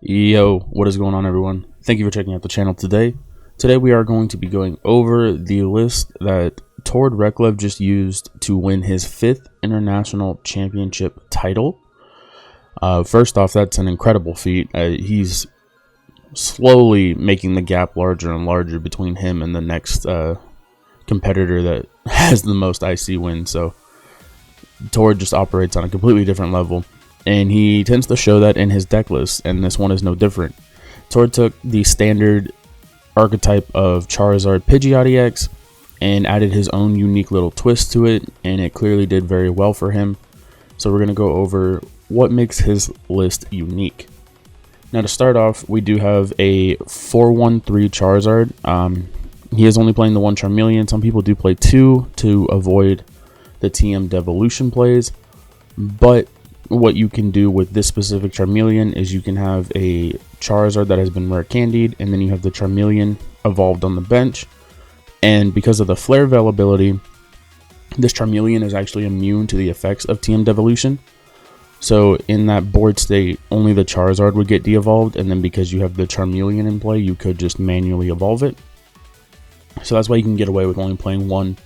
Yo, what is going on, everyone? Thank you for checking out the channel today. Today we are going to be going over the list that Tord Reklev just used to win his 5th international championship title. First off, that's an incredible feat. He's slowly making the gap larger and larger between him and the next competitor that has the most IC wins. So Tord just operates on a completely different level, and he tends to show that in his deck list, and this one is no different. Tord took the standard archetype of Charizard Pidgeot EX and added his own unique little twist to it, and it clearly did very well for him. So we're going to go over what makes his list unique. Now, to start off, we do have a 4-1-3 Charizard. He is only playing the 1 Charmeleon. Some people do play 2 to avoid the TM Devolution plays, but what you can do with this specific Charmeleon is you can have a Charizard that has been rare candied, and then you have the Charmeleon evolved on the bench. And because of the flare availability, this Charmeleon is actually immune to the effects of TM Devolution. So in that board state, only the Charizard would get de-evolved, and then because you have the Charmeleon in play, you could just manually evolve it. So that's why you can get away with only playing 1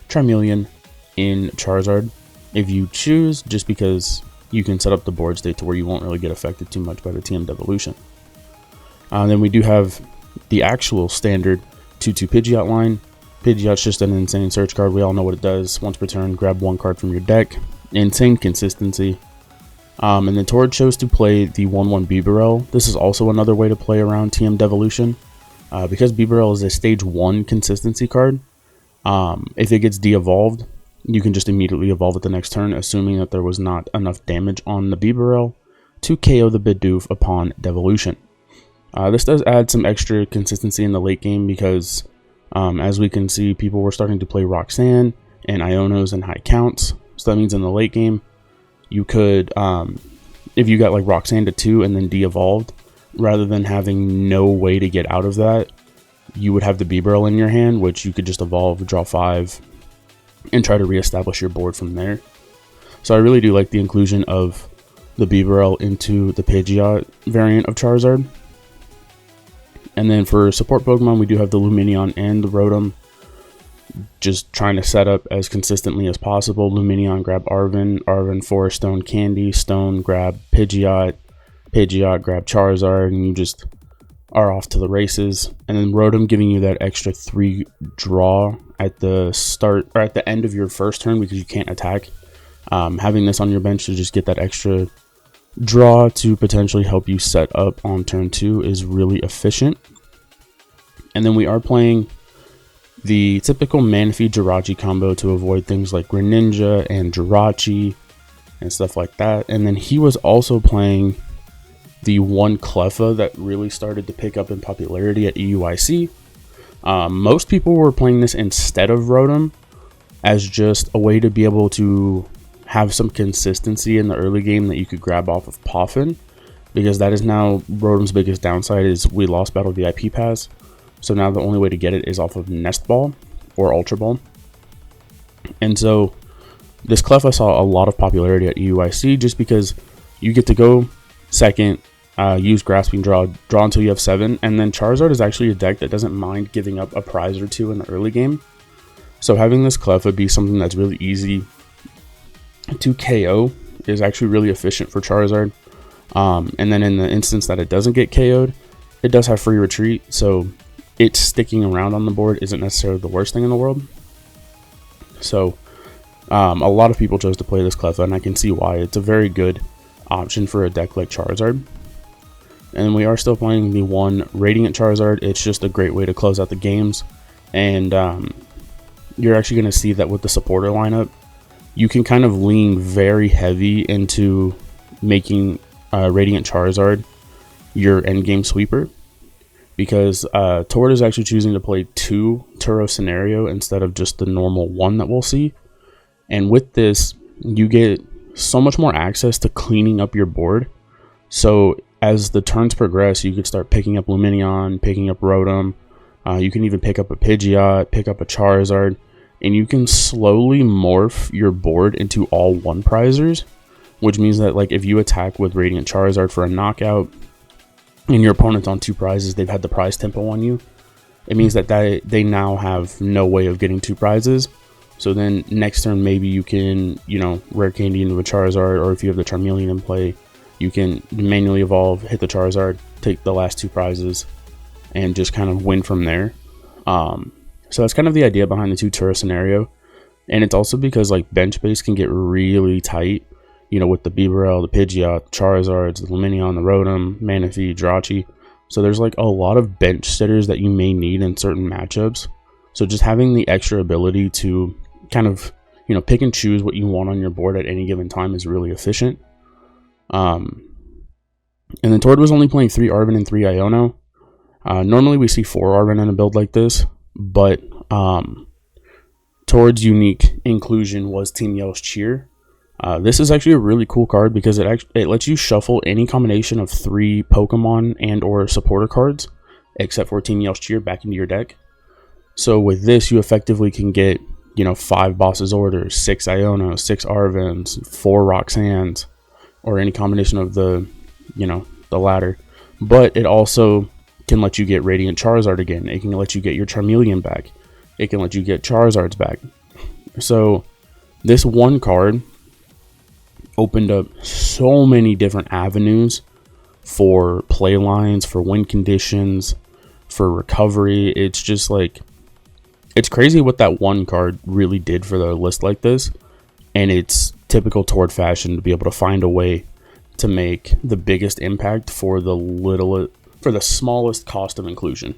Charmeleon in Charizard if you choose, just because you can set up the board state to where you won't really get affected too much by the TM Devolution. Then we do have the actual standard 2-2 Pidgeot line. Pidgeot's just an insane search card. We all know what it does. Once per turn, grab 1 card from your deck. Insane consistency. And then Tord chose to play the 1-1 Bibarel. This is also another way to play around TM Devolution. Because Bibarel is a stage 1 consistency card, if it gets de-evolved, you can just immediately evolve it the next turn, assuming that there was not enough damage on the Bibarel to KO the Bidoof upon devolution. This does add some extra consistency in the late game because, as we can see, people were starting to play Roxanne and Ionos and high counts. So that means in the late game, you could, if you got like Roxanne to 2 and then de-evolved, rather than having no way to get out of that, you would have the Bibarel in your hand, which you could just evolve, draw 5, and try to reestablish your board from there. So I really do like the inclusion of the Bibarel into the Pidgeot variant of Charizard. And then for support Pokemon, we do have the Lumineon and the Rotom, just trying to set up as consistently as possible. Lumineon grab Arven 4 Stone Candy, Stone grab Pidgeot, Pidgeot grab Charizard, and you just are off to the races. And then Rotom giving you that extra 3 draw at the start or at the end of your first turn because you can't attack. Having this on your bench to just get that extra draw to potentially help you set up on turn 2 is really efficient. And then we are playing the typical Manaphy Jirachi combo to avoid things like Greninja and Jirachi and stuff like that. And then he was also playing the 1 Cleffa that really started to pick up in popularity at EUIC. Most people were playing this instead of Rotom as just a way to be able to have some consistency in the early game that you could grab off of Poffin, because that is now Rotom's biggest downside is we lost Battle VIP Pass. So now the only way to get it is off of Nest Ball or Ultra Ball. And so this Cleffa saw a lot of popularity at EUIC just because you get to go second, use Grasping draw until you have 7, and then Charizard is actually a deck that doesn't mind giving up a prize or 2 in the early game. So having this Cleffa be something that's really easy to KO is actually really efficient for Charizard. And then in the instance that it doesn't get KO'd, it does have free retreat, so it sticking around on the board isn't necessarily the worst thing in the world. So a lot of people chose to play this Cleffa, and I can see why. It's a very good option for a deck like Charizard. And we are still playing the 1 Radiant Charizard. It's just a great way to close out the games. And you're actually going to see that with the supporter lineup, you can kind of lean very heavy into making Radiant Charizard your endgame sweeper. Because Tord is actually choosing to play 2 Turo Scenario instead of just the normal 1 that we'll see. And with this, you get so much more access to cleaning up your board. So as the turns progress, you could start picking up Lumineon, picking up Rotom. You can even pick up a Pidgeot, pick up a Charizard, and you can slowly morph your board into all 1 prizers, which means that like if you attack with Radiant Charizard for a knockout, and your opponent's on 2 prizes, they've had the prize tempo on you, it means that they now have no way of getting 2 prizes. So then next turn, maybe you can, rare candy into a Charizard, or if you have the Charmeleon in play, you can manually evolve, hit the Charizard, take the last 2 prizes, and just kind of win from there. So that's kind of the idea behind the 2 turret scenario. And it's also because like bench base can get really tight, with the Bibarel, the Pidgeot, the Charizards, the Lumineon, the Rotom, Manaphy, Jirachi. So there's like a lot of bench sitters that you may need in certain matchups. So just having the extra ability to kind of, pick and choose what you want on your board at any given time is really efficient. And then Tord was only playing 3 Arven and 3 Iono. Normally we see 4 Arven in a build like this, but Tord's unique inclusion was Team Yell's Cheer. This is actually a really cool card because it lets you shuffle any combination of 3 Pokemon and or supporter cards, except for Team Yell's Cheer, back into your deck. So with this, you effectively can get 5 Boss's Orders, 6 Iono, 6 Arvens, 4 Roxannes, or any combination of the latter. But it also can let you get Radiant Charizard again. It can let you get your Charmeleon back. It can let you get Charizards back. So this one card opened up so many different avenues for play lines, for win conditions, for recovery. It's just like, it's crazy what that one card really did for the list like this. And it's typical Tord fashion to be able to find a way to make the biggest impact for the smallest cost of inclusion.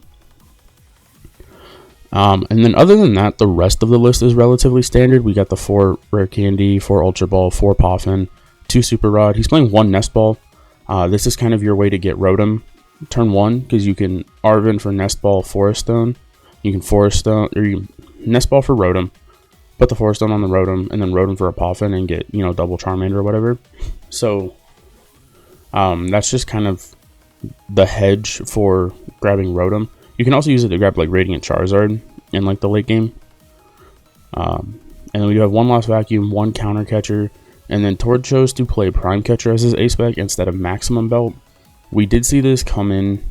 And then other than that, the rest of the list is relatively standard. We got the 4 Rare Candy, 4 Ultra Ball, 4 Poffin, 2 Super Rod. He's playing 1 Nest Ball. This is kind of your way to get Rotom turn 1, because you can Arven for Nest Ball, Forest Stone. You can Forest Stone, or you can Nest Ball for Rotom, put the Forest Stone on the Rotom, and then Rotom for a Poffin and get, double Charmander or whatever. So that's just kind of the hedge for grabbing Rotom. You can also use it to grab like Radiant Charizard in like the late game. And then we do have 1 Lost Vacuum, 1 Counter Catcher, and then Tord chose to play Prime Catcher as his ace spec instead of Maximum Belt. We did see this come in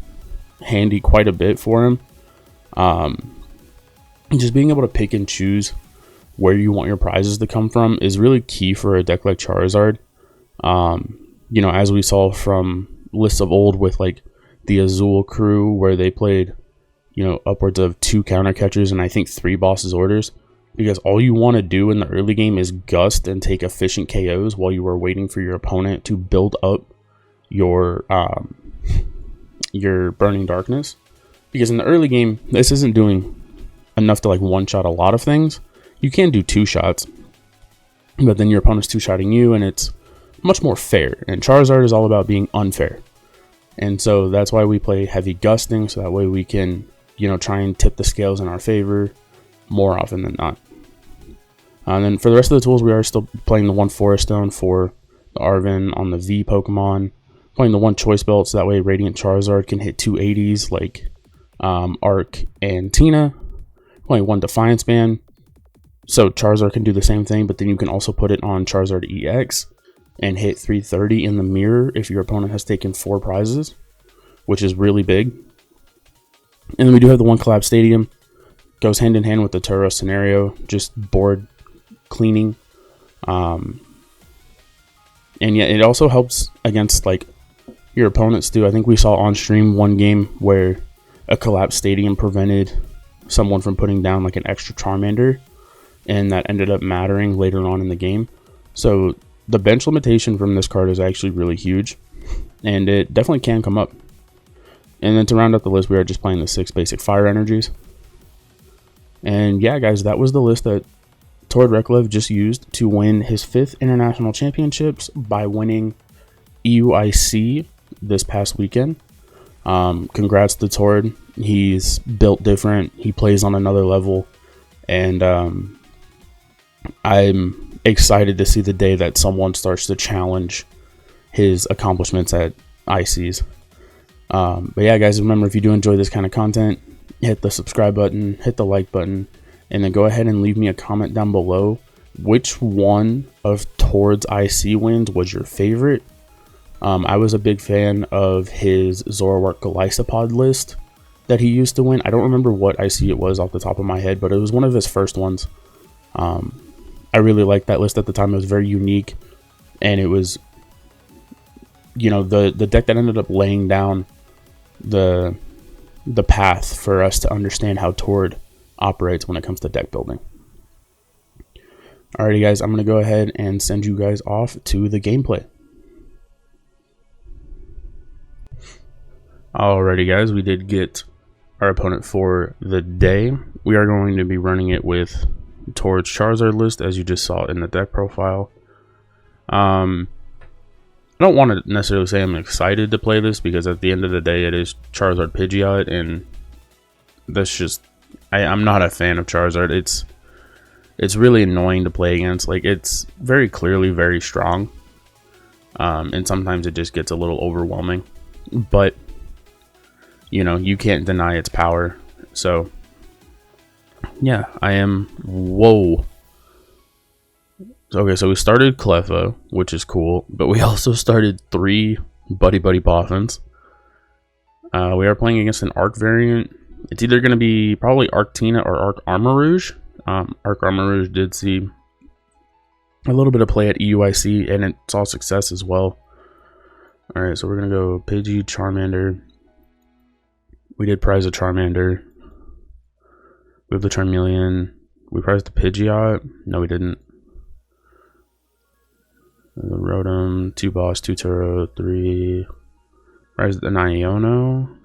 handy quite a bit for him. Just being able to pick and choose where you want your prizes to come from is really key for a deck like Charizard. As we saw from lists of old with like the Azul crew, where they played upwards of 2 counter catchers and I think 3 Boss's Orders, because all you want to do in the early game is gust and take efficient KOs while you are waiting for your opponent to build up your Burning Darkness. Because in the early game, this isn't doing enough to like one-shot a lot of things. You can do 2 shots, but then your opponent's 2-shotting you, and it's much more fair. And Charizard is all about being unfair. And so that's why we play heavy gusting, so that way we can, try and tip the scales in our favor more often than not. And then for the rest of the tools, we are still playing the 1 Forest Stone for the Arven on the V Pokemon. Playing the 1 Choice Belt, so that way Radiant Charizard can hit 2 80s like Arc and Tina. Playing 1 Defiance Band, so Charizard can do the same thing, but then you can also put it on Charizard EX and hit 330 in the mirror if your opponent has taken 4 prizes, which is really big. And then we do have the 1 Collab Stadium. Goes hand in hand with the Turo scenario, just board cleaning. And yeah, it also helps against like your opponents too. I think we saw on stream one game where a Collapsed Stadium prevented someone from putting down like an extra Charmander, and that ended up mattering later on in the game. So the bench limitation from this card is actually really huge, and it definitely can come up. And then to round out the list, we are just playing the 6 basic fire energies. And yeah, guys, that was the list that Tord Reklev just used to win his 5th international championships by winning EUIC this past weekend. Congrats to Tord. He's built different. He plays on another level. And I'm excited to see the day that someone starts to challenge his accomplishments at ICs. But yeah, guys, remember, if you do enjoy this kind of content, hit the subscribe button, hit the like button, and then go ahead and leave me a comment down below which one of Tord's IC wins was your favorite. I was a big fan of his Zoroark Golisopod list that he used to win. I don't remember what IC it was off the top of my head, but it was one of his first ones. I really liked that list at the time. It was very unique, and it was, you know, the deck that ended up laying down the path for us to understand how Tord operates when it comes to deck building. Alrighty guys, I'm going to go ahead and send you guys off to the gameplay. Alrighty guys, we did get our opponent for the day. We are going to be running it with Tord's Charizard list, as you just saw in the deck profile. I don't want to necessarily say I'm excited to play this, because at the end of the day it is Charizard Pidgeot, and that's just, I'm not a fan of Charizard. It's really annoying to play against. Like, it's very clearly very strong, and sometimes it just gets a little overwhelming, but you know, you can't deny its power. So yeah, I am, whoa. Okay, so we started Cleffa, which is cool, but we also started 3 Buddy Boffins. We are playing against an Arc variant. It's either going to be probably Arctina or Arc Armarouge. Arc Armarouge did see a little bit of play at EUIC, and it saw success as well. Alright, so we're going to go Pidgey, Charmander. We did prize a Charmander. We have the Charmeleon. We prized the Pidgeot. No, we didn't. The Rotom, 2 Boss, 2 Turo, 3. Prized an Iono.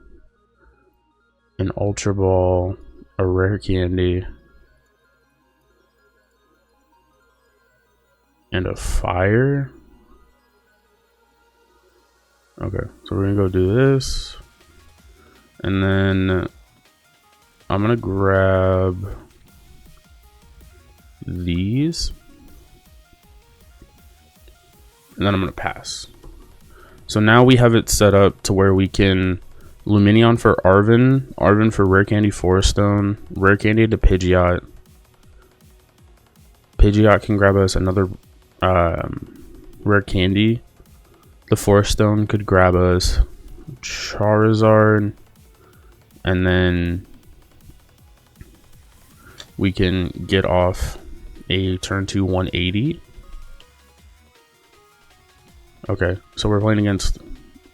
An Ultra Ball. A Rare Candy. And a Fire. Okay, so we're gonna go do this. And then I'm gonna grab these, and then I'm gonna pass. So now we have it set up to where we can Lumineon for Arven for Rare Candy Forest Stone, Rare Candy to Pidgeot. Pidgeot can grab us another Rare Candy. The Forest Stone could grab us Charizard, and then we can get off a turn 2 180. Okay, so we're playing against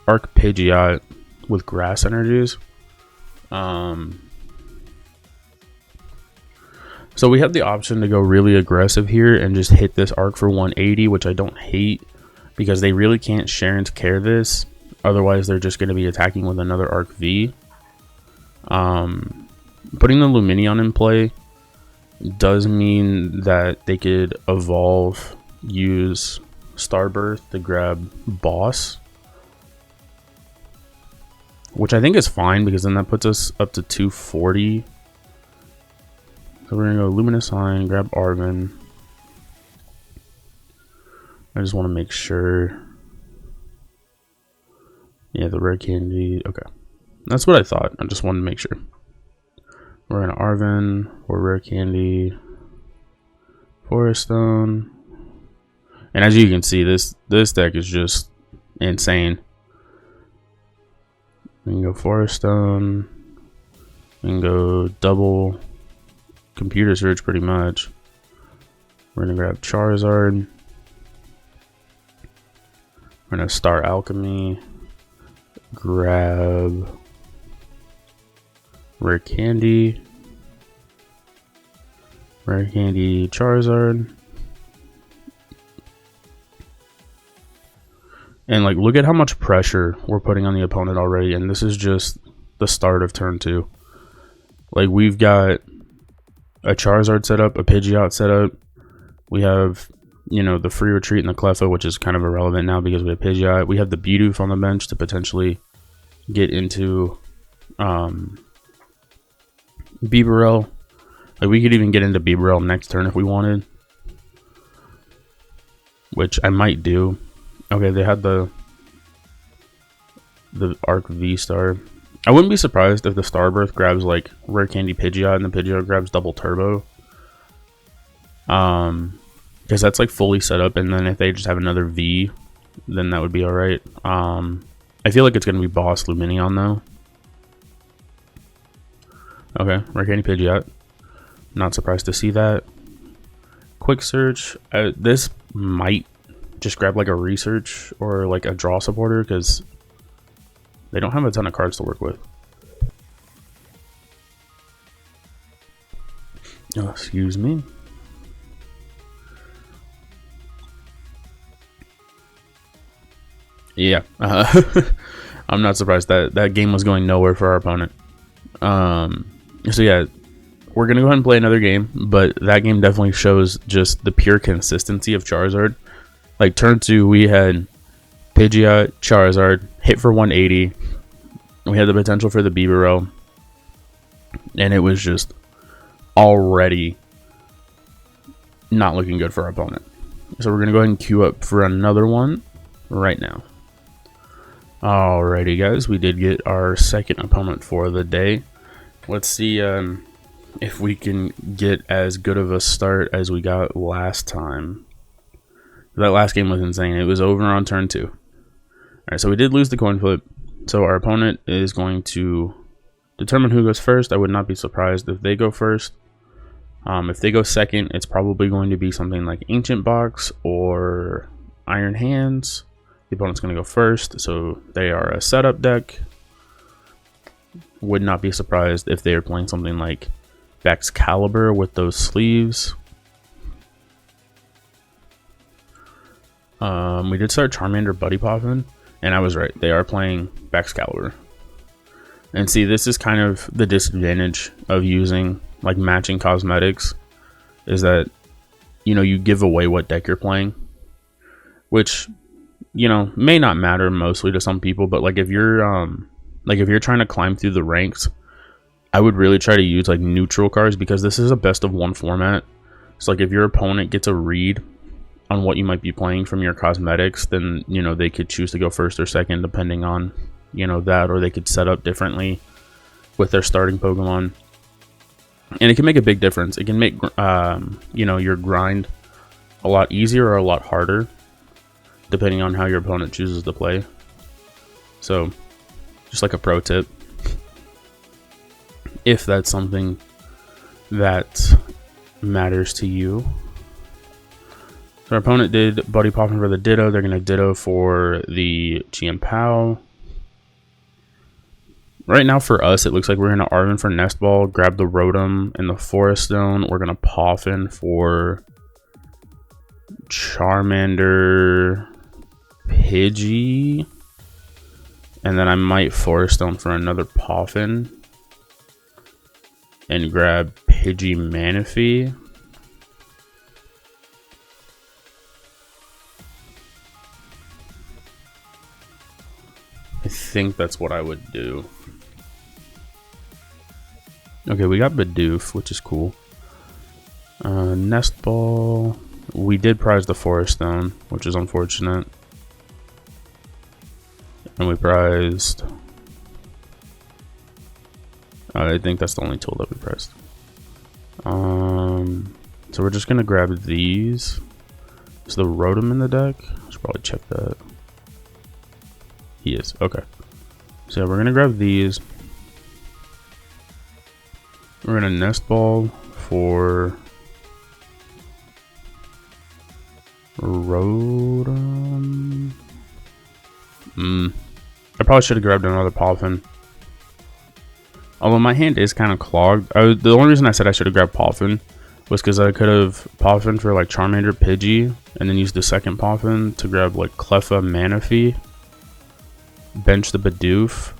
Arc Pidgeot with Grass Energies. So we have the option to go really aggressive here and just hit this Arc for 180, which I don't hate, because they really can't share and care this. Otherwise, they're just going to be attacking with another Arc V. Putting the Lumineon in play does mean that they could evolve, use Starbirth to grab Boss, which I think is fine, because then that puts us up to 240. So we're going to go Luminous Sign, grab Arven. I just want to make sure. Yeah, the Rare Candy. Okay. That's what I thought. I just wanted to make sure. We're going to Arven or Rare Candy, Forest Stone. And as you can see, this deck is just insane. We can go Forest Stone. We can go double Computer Search pretty much. We're going to grab Charizard. We're going to Star Alchemy. Grab Rare Candy. Rare Candy Charizard. And like, look at how much pressure we're putting on the opponent already, and this is just the start of turn 2. Like, we've got a Charizard set up, a Pidgeot set up. We have, you know, the free retreat and the Cleffa, which is kind of irrelevant now because we have Pidgeot. We have the Bidoof on the bench to potentially get into Bibarel. Like, we could even get into Bibarel next turn if we wanted, which I might do. Okay, they had the Arc V Star. I wouldn't be surprised if the Starbirth grabs like Rare Candy Pidgeot and the Pidgeot grabs double Turbo. Because that's like fully set up, and then if they just have another V then that would be alright. I feel like it's going to be Boss Luminion though. Okay, Rare Pidgeot. Not surprised to see that. Quick search. This might just grab like a research or like a draw supporter because they don't have a ton of cards to work with. Oh, excuse me. Yeah, I'm not surprised that that game was going nowhere for our opponent. So yeah, we're gonna go ahead and play another game, but that game definitely shows just the pure consistency of Charizard. Like turn 2, we had Pidgeot, Charizard, hit for 180. We had the potential for the Bibero, and it was just already not looking good for our opponent. So we're gonna go ahead and queue up for another one right now. Alrighty guys, we did get our second opponent for the day. Let's see if we can get as good of a start as we got last time. That last game was insane. It was over on turn 2. Alright, so we did lose the coin flip. So our opponent is going to determine who goes first. I would not be surprised if they go first. If they go second, it's probably going to be something like Ancient Box or Iron Hands. The opponent's going to go first, so they are a setup deck. Would not be surprised if they are playing something like Excalibur with those sleeves. We did start Charmander Buddy Poppin', and I was right. They are playing Excalibur. And see, this is kind of the disadvantage of using like matching cosmetics, is that, you know, you give away what deck you're playing, which, you know, may not matter mostly to some people, but like if you're trying to climb through the ranks, I would really try to use like neutral cards, because this is a best of 1 format. So like if your opponent gets a read on what you might be playing from your cosmetics, then, you know, they could choose to go first or second depending on, you know, that, or they could set up differently with their starting Pokemon. And it can make a big difference. It can make you know, your grind a lot easier or a lot harder depending on how your opponent chooses to play. So just like a pro tip, if that's something that matters to you. So our opponent did Buddy Poppin' for the Ditto. They're going to Ditto for the Chien-Pao. Right now for us, it looks like we're going to Arven for Nest Ball, grab the Rotom and the Forest Stone. We're going to Poffin for Charmander, Pidgey, and then I might Forest Stone for another Poffin and grab Pidgey Manaphy. I think that's what I would do. Okay, we got Bidoof, which is cool. Nest Ball. We did prize the Forest Stone, which is unfortunate. And we prized... I think that's the only tool that we pressed. So we're just gonna grab these. Is the Rotom in the deck? I should probably check that. He is. Okay. So we're gonna grab these. We're gonna Nest Ball for Rotom. I probably should have grabbed another Poffin. Although my hand is kind of clogged. The only reason I said I should have grabbed Poffin was because I could have Poffin for like Charmander, Pidgey, and then use the second Poffin to grab like Cleffa, Manaphy, bench the Bidoof.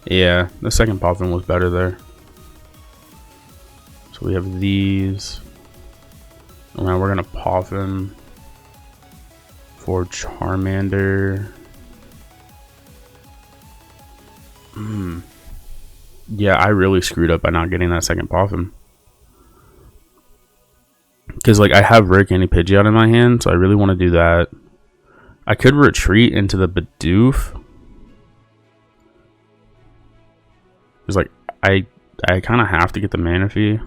Yeah, the second Poffin was better there. So we have these. And now we're gonna Poffin for Charmander. Yeah, I really screwed up by not getting that second Poffin. Because, like, I have Rare Candy Pidgeot in my hand, so I really want to do that. I could retreat into the Bidoof. It's like, I kind of have to get the Manaphy.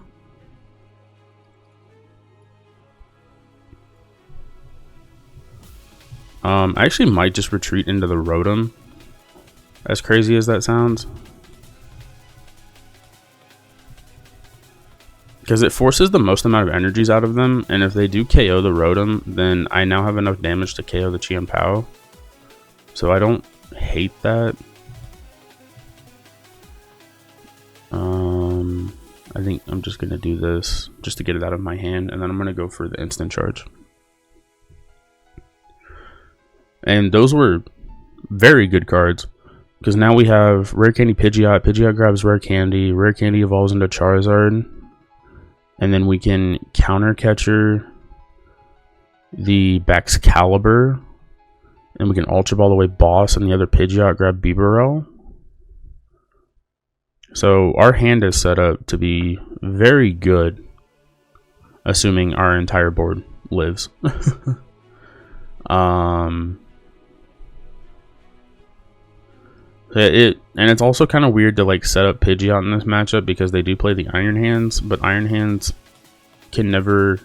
I actually might just retreat into the Rotom, as crazy as that sounds. Because it forces the most amount of energies out of them, and if they do KO the Rotom, then I now have enough damage to KO the Chien-Pao. So I don't hate that. I think I'm just going to do this just to get it out of my hand, and then I'm going to go for the instant charge. And those were very good cards, because now we have Rare Candy Pidgeot. Pidgeot grabs Rare Candy evolves into Charizard, and then we can counter catcher the Baxcalibur, and we can Ultra Ball away Boss, and the other Pidgeot grab Bibarel. So our hand is set up to be very good, assuming our entire board lives. And it's also kind of weird to like set up Pidgeot in this matchup because they do play the Iron Hands, but Iron Hands can never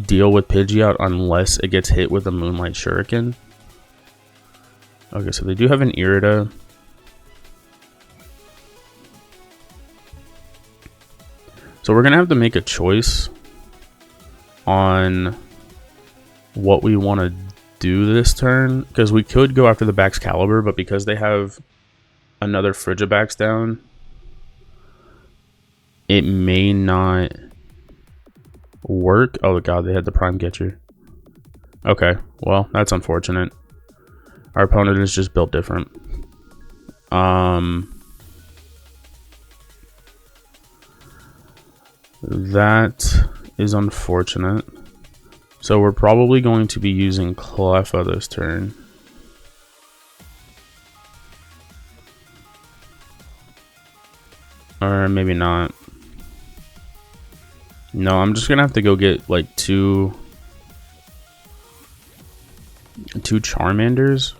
deal with Pidgeot unless it gets hit with a Moonlight Shuriken. Okay, so they do have an Irida. So we're going to have to make a choice on what we want to do this turn, because we could go after the Baxcalibur, but because they have another Frigibax down, it may not work. Oh god, they had the Prime Catcher. Okay, well, that's unfortunate. Our opponent is just built different. That is unfortunate. So we're probably going to be using Cleffa this turn. Or maybe not. No, I'm just gonna have to go get like two Charmanders.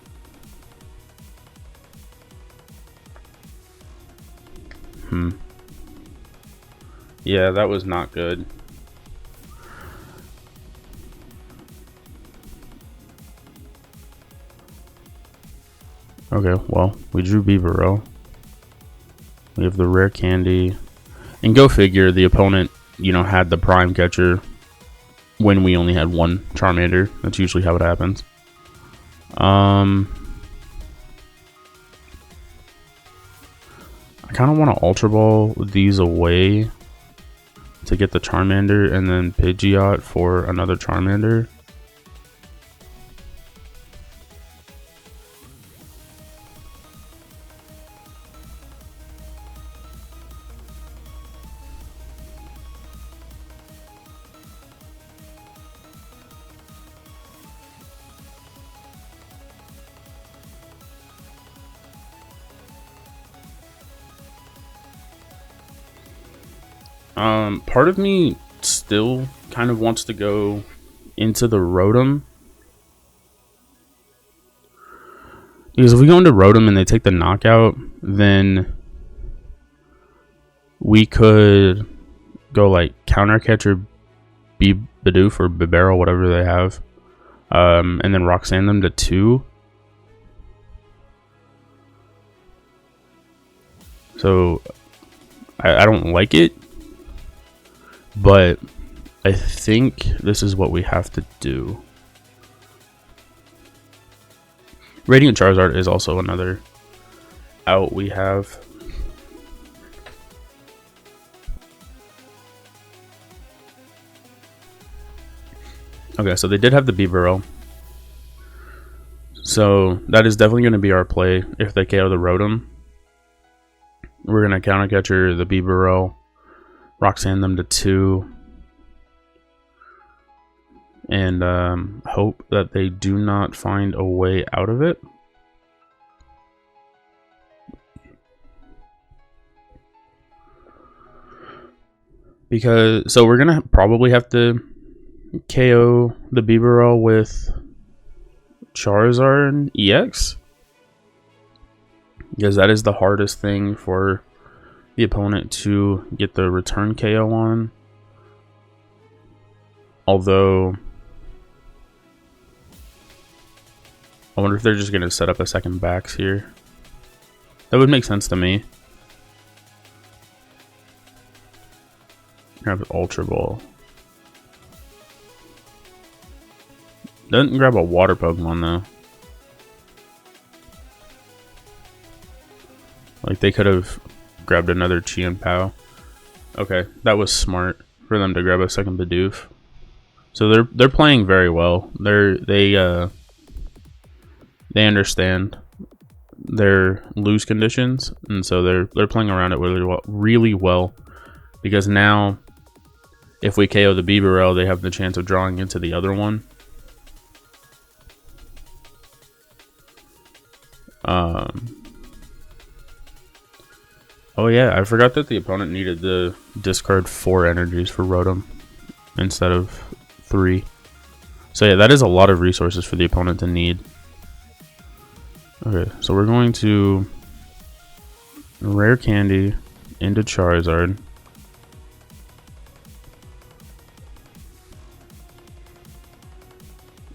Yeah, that was not good. Okay, well, we drew Bibarel. We have the Rare Candy. And go figure, the opponent, you know, had the Prime Catcher when we only had one Charmander. That's usually how it happens. I kind of want to Ultra Ball these away to get the Charmander, and then Pidgeot for another Charmander. Part of me still kind of wants to go into the Rotom, because if we go into Rotom and they take the knockout, then we could go like counter catcher Bidoof or Bibarel, whatever they have, and then Roxanne them to 2. So I don't like it, but I think this is what we have to do. Radiant Charizard is also another out we have. Okay, so they did have the Bibarel. So that is definitely going to be our play if they KO the Rotom. We're going to counter catcher the Bibarel, Roxanne them to 2, and hope that they do not find a way out of it. Because, so we're going to probably have to KO the Bibarel with Charizard EX, because that is the hardest thing for the opponent to get the return KO on. Although I wonder if they're just going to set up a second backs here. That would make sense to me. Grab Ultra Ball. Doesn't grab a water Pokemon though. Like they could have grabbed another Chien-Pao. Okay, that was smart for them to grab a second Bidoof. So they're playing very well. They understand their lose conditions, and so they're playing around it really well. Because now, if we KO the Bibarel, they have the chance of drawing into the other one. Oh yeah, I forgot that the opponent needed to discard 4 energies for Rotom instead of 3. So yeah, that is a lot of resources for the opponent to need. Okay, so we're going to Rare Candy into Charizard.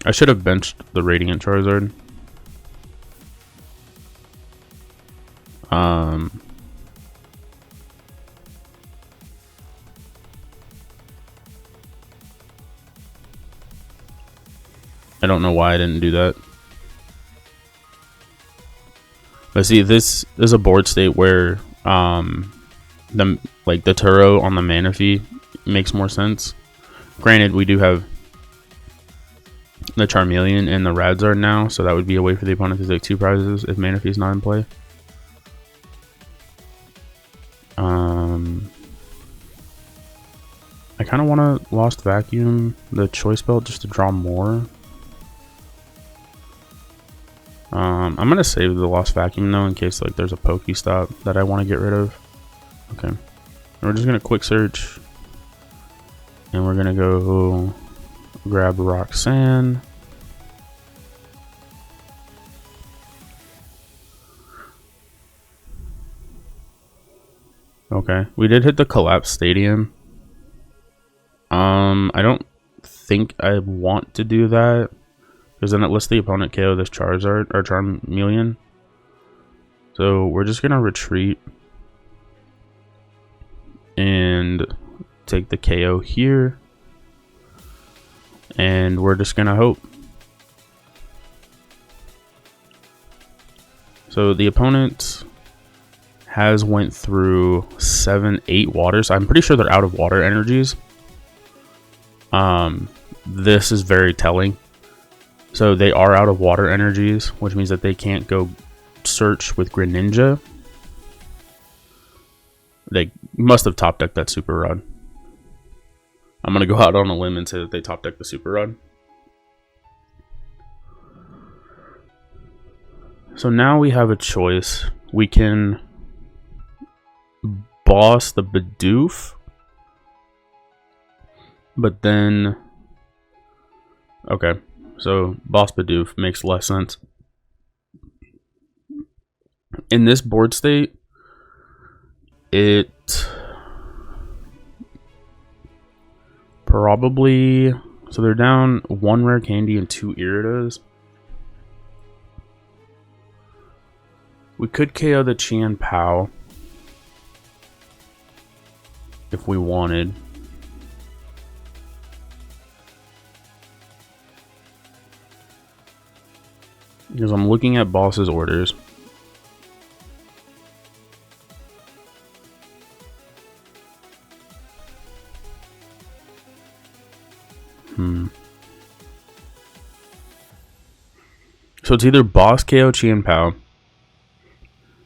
I should have benched the Radiant Charizard. I don't know why I didn't do that. But see, this is a board state where the Turo on the Manaphy makes more sense. Granted, we do have the Charmeleon and the Radzard now, so that would be a way for the opponent to take 2 prizes if Manaphy's not in play. I kind of want to Lost Vacuum the Choice Belt just to draw more. I'm gonna save the Lost Vacuum though in case like there's a Pokestop that I want to get rid of. Okay, we're just gonna quick search, and we're gonna go grab Roxanne. Okay, we did hit the Collapse Stadium. I don't think I want to do that, because then it lets the opponent KO this Charizard or Charmeleon. So we're just gonna retreat and take the KO here, and we're just gonna hope. So the opponent has went through 7-8 waters. I'm pretty sure they're out of water energies. This is very telling. So they are out of water energies, which means that they can't go search with Greninja. They must have top decked that Super Rod. I'm gonna go out on a limb and say that they top decked the Super Rod. So now we have a choice. We can boss the Bidoof, but then okay, so boss Bidoof makes less sense. In this board state, it probably, so they're down 1 Rare Candy and 2 Iridas. We could KO the Chien-Pao if we wanted. Because I'm looking at boss's orders. So it's either boss KO Chien-Pao,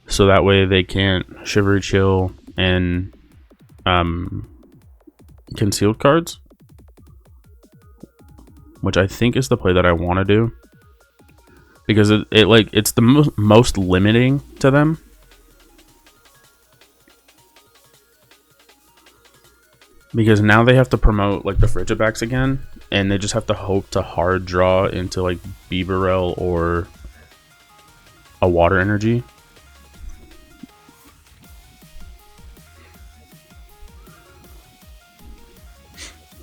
so that way they can't Shivery Chill and concealed cards, which I think is the play that I want to do, because it's the most limiting to them. Because now they have to promote like the Frigibacks again, and they just have to hope to hard draw into like Bibarel or a water energy.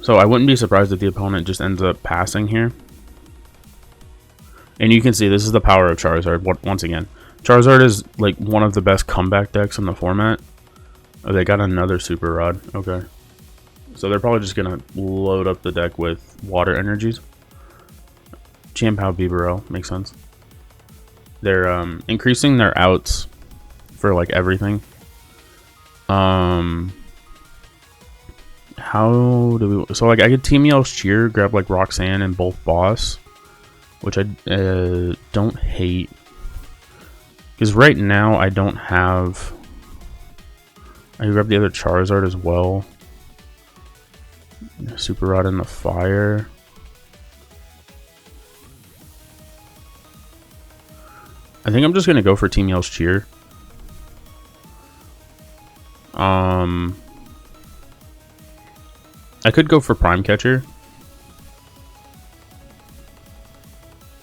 So I wouldn't be surprised if the opponent just ends up passing here. And you can see this is the power of Charizard. Once again, Charizard is like one of the best comeback decks in the format. Oh, they got another Super Rod. Okay. So they're probably just going to load up the deck with water energies. Chien-Pao Bibarel. Makes sense. They're increasing their outs for like everything. How do we... So like I could Team Yell's Cheer, grab like Roxanne and both Boss. Which I don't hate. Because right now I don't have... I can grab the other Charizard as well. Super Rod in the fire. I think I'm just going to go for Team Yell's Cheer. I could go for Prime Catcher.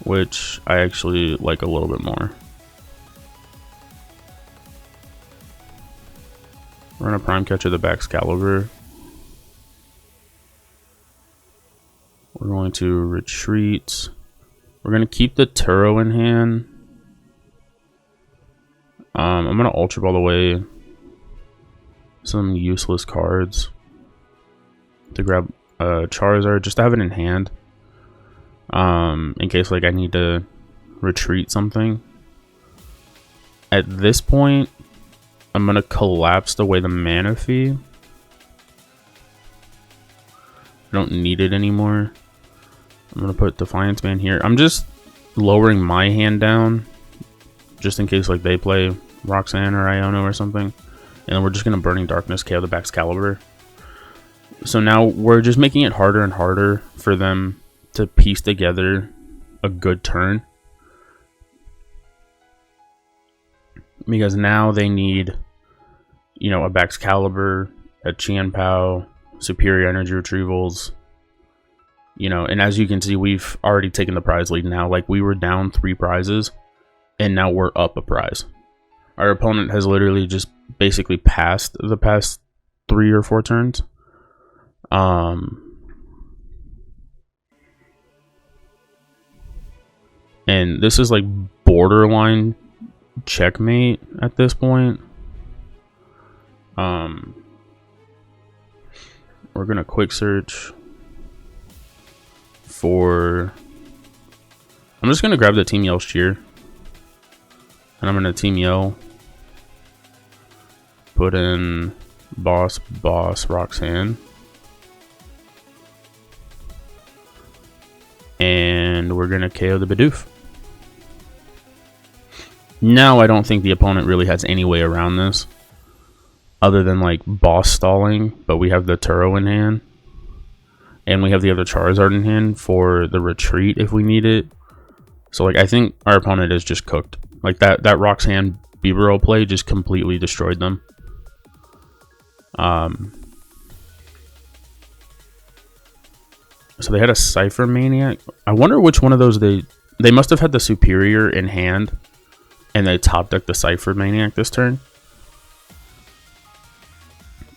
Which I actually like a little bit more. We're going to Prime Catcher the Baxcalibur. We're going to retreat. We're going to keep the Turo in hand. I'm going to Ultra Ball away some useless cards to grab Charizard, just to have it in hand. In case like I need to retreat something. At this point, I'm going to collapse away the Manaphy. I don't need it anymore. I'm going to put Defiance Man here. I'm just lowering my hand down just in case like they play Roxanne or Iono or something. And then we're just going to Burning Darkness KO the Baxcalibur. So now we're just making it harder and harder for them to piece together a good turn. Because now they need, you know, a Baxcalibur, a Chien-Pao, superior energy retrievals. You know, and as you can see, we've already taken the prize lead now. Like, we were down 3 prizes, and now we're up a prize. Our opponent has literally just basically passed the past 3 or 4 turns. And this is like borderline checkmate at this point. We're gonna quick search for... I'm just gonna grab the Team Yell's Cheer. And I'm gonna Team Yell. Put in Boss, Roxanne. And we're gonna KO the Bidoof. Now I don't think the opponent really has any way around this. Other than like boss stalling. But we have the Turo in hand. And we have the other Charizard in hand for the retreat if we need it. So like I think our opponent is just cooked. Like that Roxanne Bibarel play just completely destroyed them. So they had a Cypher Maniac. I wonder which one of those they must have had the superior in hand. And they top decked the Cypher Maniac this turn.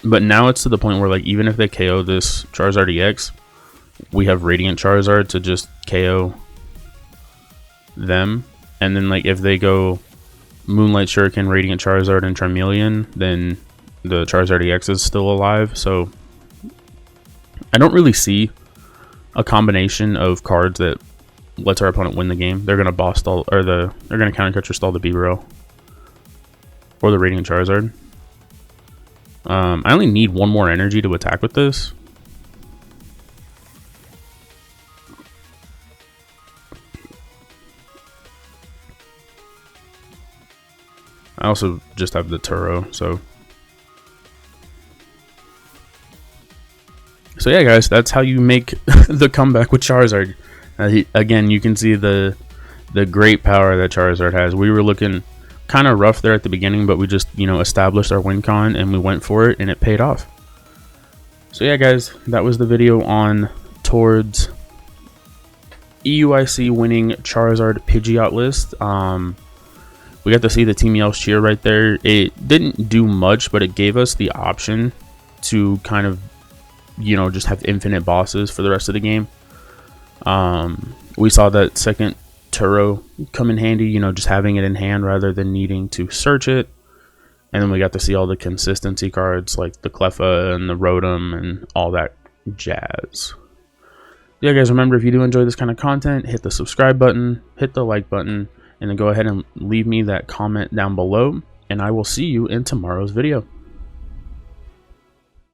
But now it's to the point where like even if they KO this Charizard EX, we have Radiant Charizard to just KO them. And then like if they go Moonlight Shuriken, Radiant Charizard, and Charmeleon, then the Charizard EX is still alive. So I don't really see a combination of cards that lets our opponent win the game. They're gonna boss stall, or they're gonna counter catcher stall the Bibarel or the Radiant Charizard. I only need 1 more energy to attack with this. I also just have the Turo, so yeah, guys, that's how you make the comeback with Charizard. Again, you can see the great power that Charizard has. We were looking kind of rough there at the beginning, but we just, you know, established our win con and we went for it and it paid off. So yeah, guys, that was the video on Tord's EUIC winning Charizard Pidgeot list. We got to see the Team Yell's Cheer right there. It didn't do much, but it gave us the option to kind of, you know, just have infinite bosses for the rest of the game. We saw that second Turo come in handy, you know, just having it in hand rather than needing to search it. And then we got to see all the consistency cards like the Cleffa and the Rotom and all that jazz. Yeah, guys, remember, if you do enjoy this kind of content, hit the subscribe button, hit the like button, and then go ahead and leave me that comment down below. And I will see you in tomorrow's video.